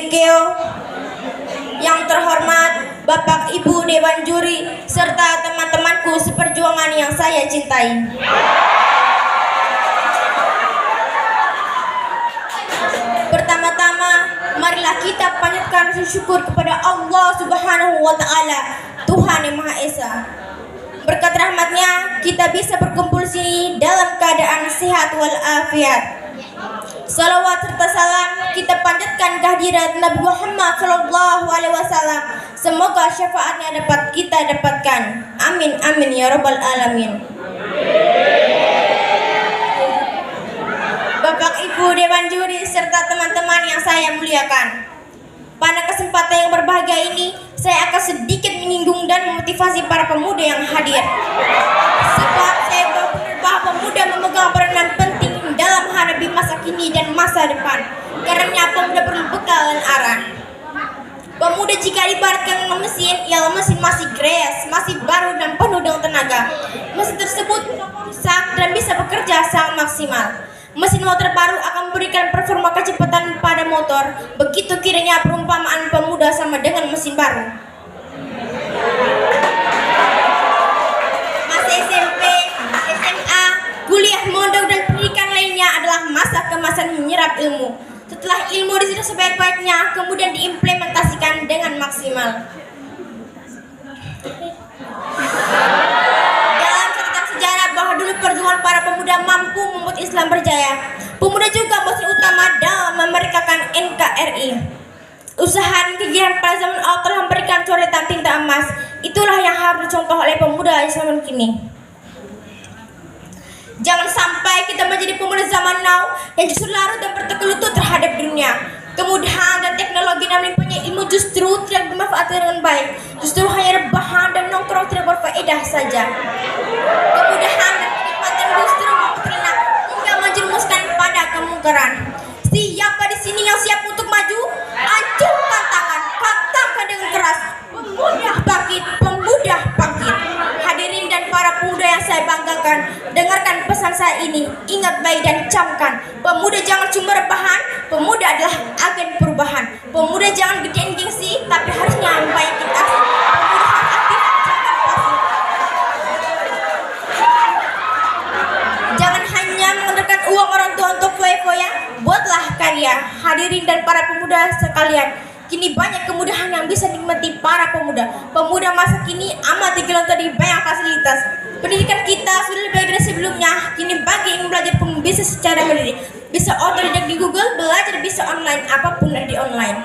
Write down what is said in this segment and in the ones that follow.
Keo, yang terhormat Bapak Ibu Dewan Juri, serta teman-temanku seperjuangan yang saya cintai. Pertama-tama, marilah kita panjatkan syukur kepada Allah Subhanahu wa Ta'ala, Tuhan yang Maha Esa. Berkat rahmatnya, kita bisa berkumpul sini dalam keadaan sehat walafiat. Salawat serta salam kita panjatkan kehadirat Nabi Muhammad SAW. Semoga syafaatnya dapat kita dapatkan. Amin amin ya rabbal alamin. Bapak Ibu Dewan Juri serta teman-teman yang saya muliakan, pada kesempatan yang berbahagia ini saya akan sedikit menyinggung dan memotivasi para pemuda yang hadir. Sebab saya benar bahwa pemuda memegang peranan penting dalam menghadapi masa kini dan masa depan. Karena pemuda perlu bekal dan arah. Pemuda jika diibaratkan mesin, ialah mesin masih grace, masih baru dan penuh dengan tenaga. Mesin tersebut rusak dan bisa bekerja sangat maksimal. Mesin motor baru akan memberikan performa kecepatan pada motor. Begitu kiranya perumpamaan pemuda sama dengan mesin baru. Masa SMP, SMA, kuliah, mondok dan pendidikan lainnya adalah masa kemasan menyerap ilmu. Setelah ilmu disudah sebaik-baiknya, kemudian diimplementasikan dengan maksimal. Dalam catatan sejarah bahwa dulu perjuangan para pemuda mampu membuat Islam berjaya. Pemuda juga musuh utama dalam memerdekakan NKRI. Usaha dan kegiatan pada zaman awal telah memberikan coretan tinta emas. Itulah yang harus dicontoh oleh pemuda zaman kini. Jangan sampai kita menjadi pemuda zaman now yang justru larut dan bertekuk lutut terhadap dunia. Kemudahan dan teknologi dan melimpahnya ilmu justru tidak dimanfaatkan dengan baik. Justru hanya rebahan dan nongkrong tidak berfaedah saja. Kemudahan dan kenikmatan justru memperina hingga menjerumuskan pada kemungkaran. Siapa di sini yang siap untuk maju? Ancurkan tangan, katakan dengan keras, pemuda bangkit, pemuda bangkit. Hadirin dan para pemuda yang saya banggakan, dengarkan pesan saya ini, ingat baik dan camkan. Pemuda jangan cuma rebahan, pemuda adalah agen perubahan. Pemuda jangan gedein gengsi, tapi harusnya membayangkan aksi. Pemuda harus aktif, jangan pasif. Jangan hanya mengandalkan uang orang tua untuk foya-foya, buatlah karya. Hadirin dan para pemuda sekalian, kini banyak kemudahan yang bisa dinikmati para pemuda. Pemuda masa kini amat digelontor di banyak fasilitas. Pendidikan kita sudah lebih baik dari sebelumnya. Kini bagi yang belajar pun bisa secara mandiri. Bisa otodidak di Google, belajar bisa online, apapun di online.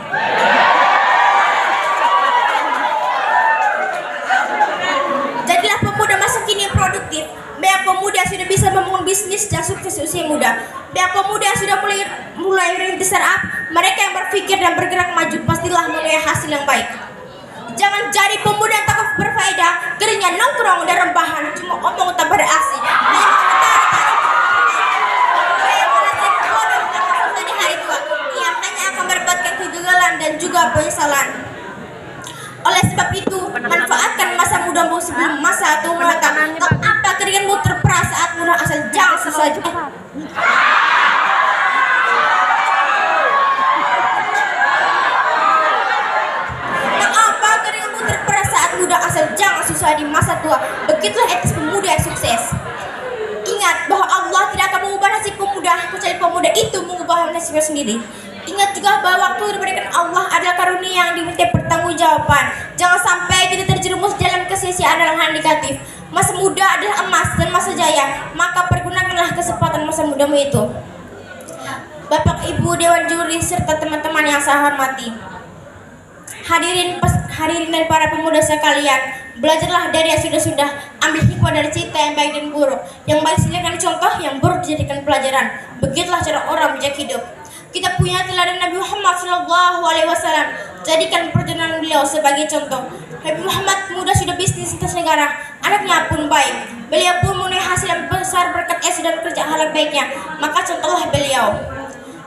Jadilah pemuda masa kini yang produktif. Banyak pemuda sudah bisa membangun bisnis dan sukses usia muda. Banyak pemuda yang sudah mulai merintis startup. Mereka yang berpikir dan bergerak maju pastilah menuai hasil yang baik. Jangan jadi pemuda yang takut berfaedah, kerjanya nongkrong dan rebahan, cuma omong tak beraksi. Yang hanya akan mendapatkan kegagalan dan juga penyesalan. Oleh sebab itu, manfaatkan masa mudamu sebelum masa tua datang. Tak apa keringatmu terperas saat muda, asal jangan sesaja. Asal jangan susah di masa tua. Begitulah etis pemuda yang sukses. Ingat bahwa Allah tidak akan mengubah nasib pemuda kecuali pemuda itu mengubah nasibnya sendiri. Ingat juga bahwa waktu yang diberikan Allah adalah karunia yang diminta pertanggungjawaban. Jangan sampai kita terjerumus dalam kesia-siaan dan hal negatif. Masa muda adalah emas dan masa jaya, maka pergunakanlah kesempatan masa mudamu itu. Bapak Ibu Dewan Juri serta teman-teman yang saya hormati, hadirin dan para pemuda sekalian, belajarlah dari yang sudah-sudah, ambil hikmah dari cerita yang baik dan buruk. Yang baik dijadikan contoh, yang buruk dijadikan pelajaran. Begitulah cara orang bijak hidup. Kita punya teladan Nabi Muhammad SAW. Jadikan perjalanan beliau sebagai contoh. Nabi Muhammad muda sudah bisnis lintas negara, anaknya pun baik. Beliau pun menuai hasil yang besar berkat dan kerja hal baiknya. Maka contohlah beliau.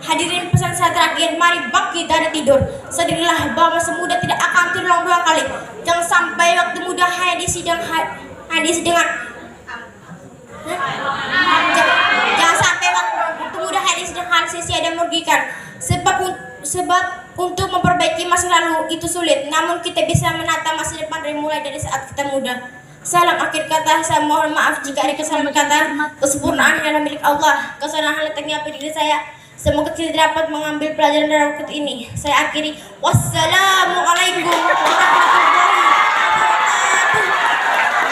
Hadirin, pesan saya terakhir, mari bangkit dari tidur. Sadarilah bahwa masa muda tidak akan terulang dua kali. Jangan sampai waktu muda hanya diisi dengan jangan sampai waktu muda hanya diisi dengan sia-sia dan merugikan. Sebab Untuk memperbaiki masa lalu itu sulit, namun kita bisa menata masa depan dimulai dari saat kita muda. Salam akhir kata, saya mohon maaf jika ada kesalahan kata. Kesempurnaan adalah milik Allah. Kesalahan letaknya pada diri saya. Semoga kita dapat mengambil pelajaran dari waktu ini. Saya akhiri. Wassalamualaikum warahmatullahi wabarakatuh.